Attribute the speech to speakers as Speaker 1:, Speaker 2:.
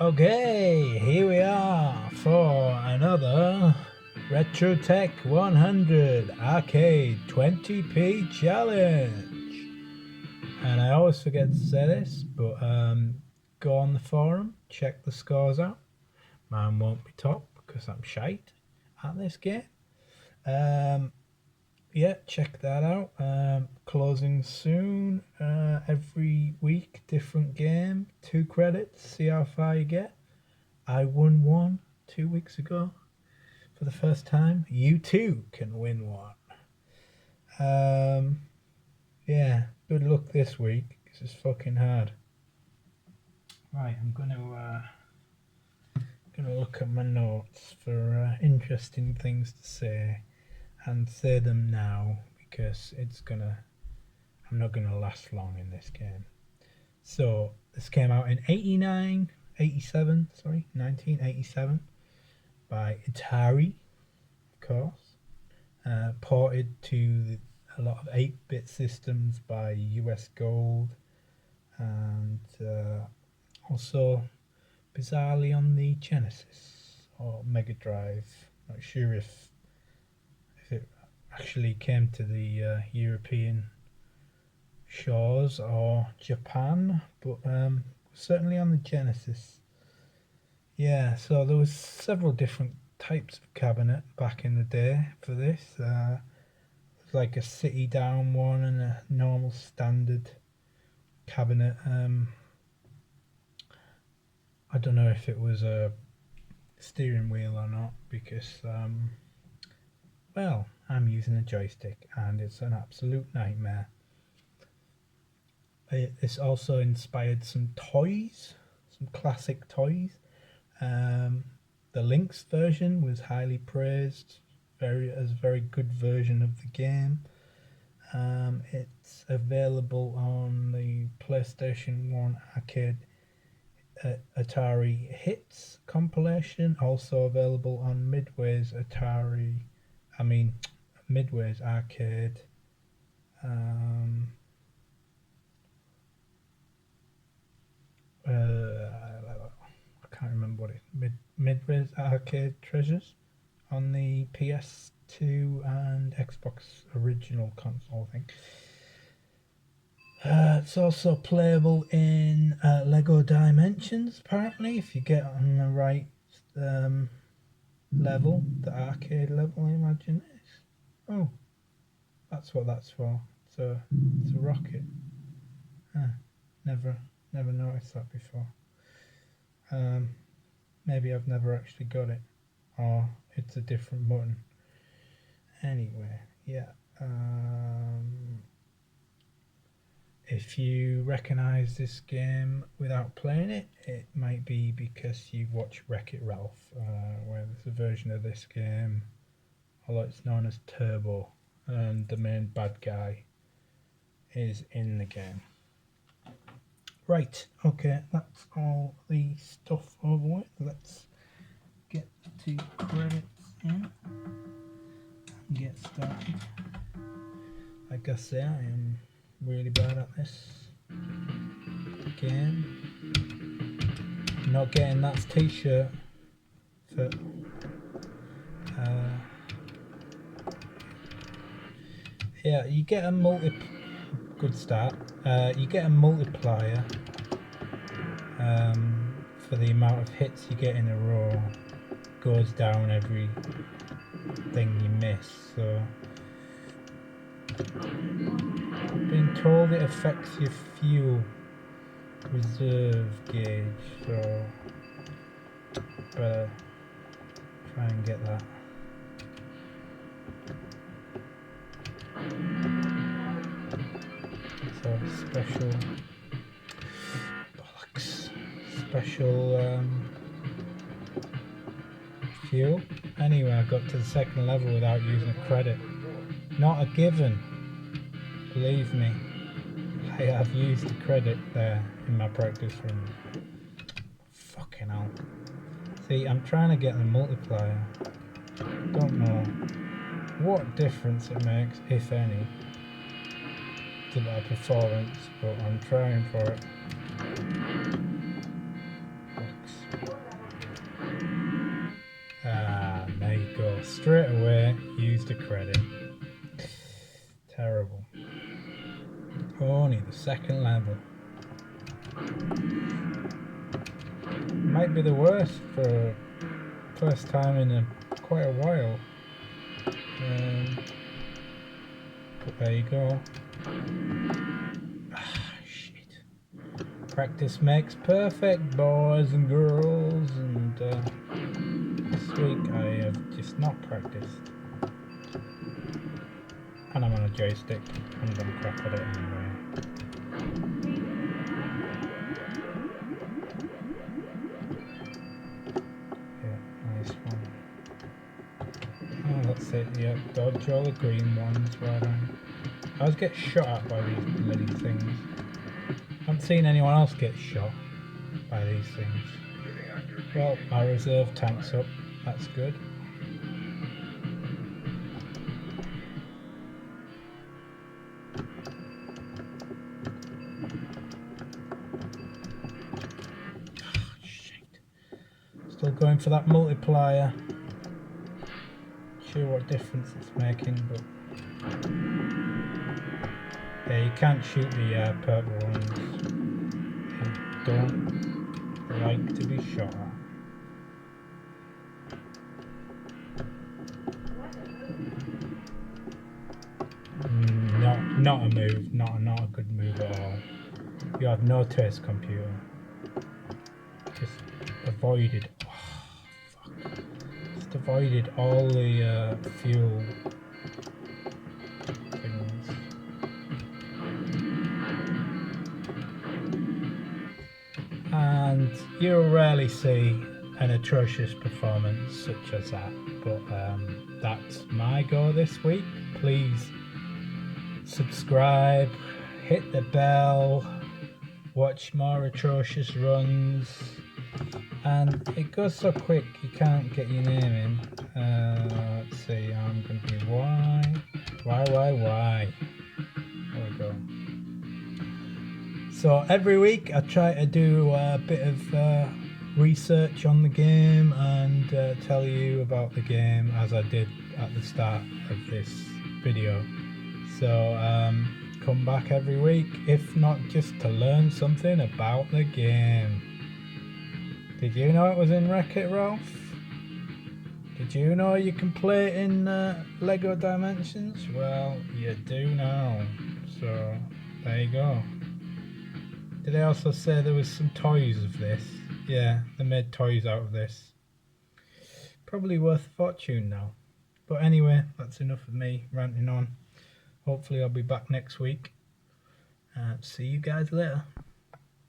Speaker 1: Okay, here we are for another Retro Tech 100 Arcade 20p challenge. And I always forget to say this, but go on the forum, check the scores out. Mine won't be top because I'm shite at this game. Yeah, check that out. Closing soon. Every week, different game. 2 credits. See how far you get. I won one 2 weeks ago for the first time. You too can win one. Yeah, good luck this week because it's fucking hard. Right, I'm gonna look at my notes for interesting things to say and say them now because I'm not gonna last long in this game. So this came out in 1987 by Atari, of course. Ported to a lot of 8-bit systems by US Gold, and also bizarrely on the Genesis or Mega Drive. Not sure if it actually came to the European shores or Japan, but certainly on the Genesis. Yeah, so there was several different types of cabinet back in the day for this. There's like a city down one and a normal standard cabinet. I don't know if it was a steering wheel or not because well, I'm using a joystick and it's an absolute nightmare. It's also inspired some toys, some classic toys. The Lynx version was highly praised, as a very good version of the game. It's available on the PlayStation 1 Arcade Atari Hits compilation, also available on Midway's Arcade. I can't remember what it Midway's Arcade Treasures on the PS2 and Xbox original console thing. It's also playable in Lego Dimensions, apparently, if you get on the right level, the arcade level, I imagine it is. Oh, that's what that's for. It's a rocket. Never noticed that before. Maybe I've never actually got it, or it's a different button. Anyway, yeah. If you recognise this game without playing it, it might be because you've watched Wreck-It Ralph, where there's a version of this game, although it's known as Turbo, and the main bad guy is in the game. Right, okay, that's all the stuff over with. Let's get to credits in and get started. Like I say, I am really bad at this game. I'm not getting that t-shirt for yeah, you get a good start. You get a multiplier for the amount of hits you get in a row. Goes down every thing you miss, so being told it affects your fuel reserve gauge, so better try and get that. So special fuel. Anyway, I got to the second level without using a credit. Not a given. Believe me, I have used the credit there in my practice run. Fucking hell. See, I'm trying to get the multiplier. Don't know what difference it makes, if any, to my performance, but I'm trying for it. straight away used a credit. Terrible. Only the second level. Might be the worst for first time in quite a while. But there you go. Shit. Practice makes perfect, boys and girls, and this week I have just not practiced. And I'm on a joystick. I'm gonna crap at it anyway. Yeah, nice one. Oh, that's it, yeah. Dodge all the green ones, right on. I always get shot at by these bloody things. I haven't seen anyone else get shot by these things. Well, my reserve tank's up. That's good. Still going for that multiplier. Sure what difference it's making, but yeah, you can't shoot the purple ones. They don't like to be shot at. Not a move. Not a good move at all. You have no taste, computer. Just avoided. Just avoided all the fuel things. And you'll rarely see an atrocious performance such as that. But that's my go this week. Please subscribe, hit the bell, watch more atrocious runs. And it goes so quick you can't get your name in. Let's see, I'm going to be Y. There we go. So every week I try to do a bit of research on the game and tell you about the game as I did at the start of this video. So come back every week, if not just to learn something about the game. Did you know it was in Wreck-It Ralph? Did you know you can play it in Lego Dimensions? Well, you do now. So there you go. Did I also say there was some toys of this? Yeah, they made toys out of this. Probably worth a fortune now. But anyway, that's enough of me ranting on. Hopefully I'll be back next week. See you guys later.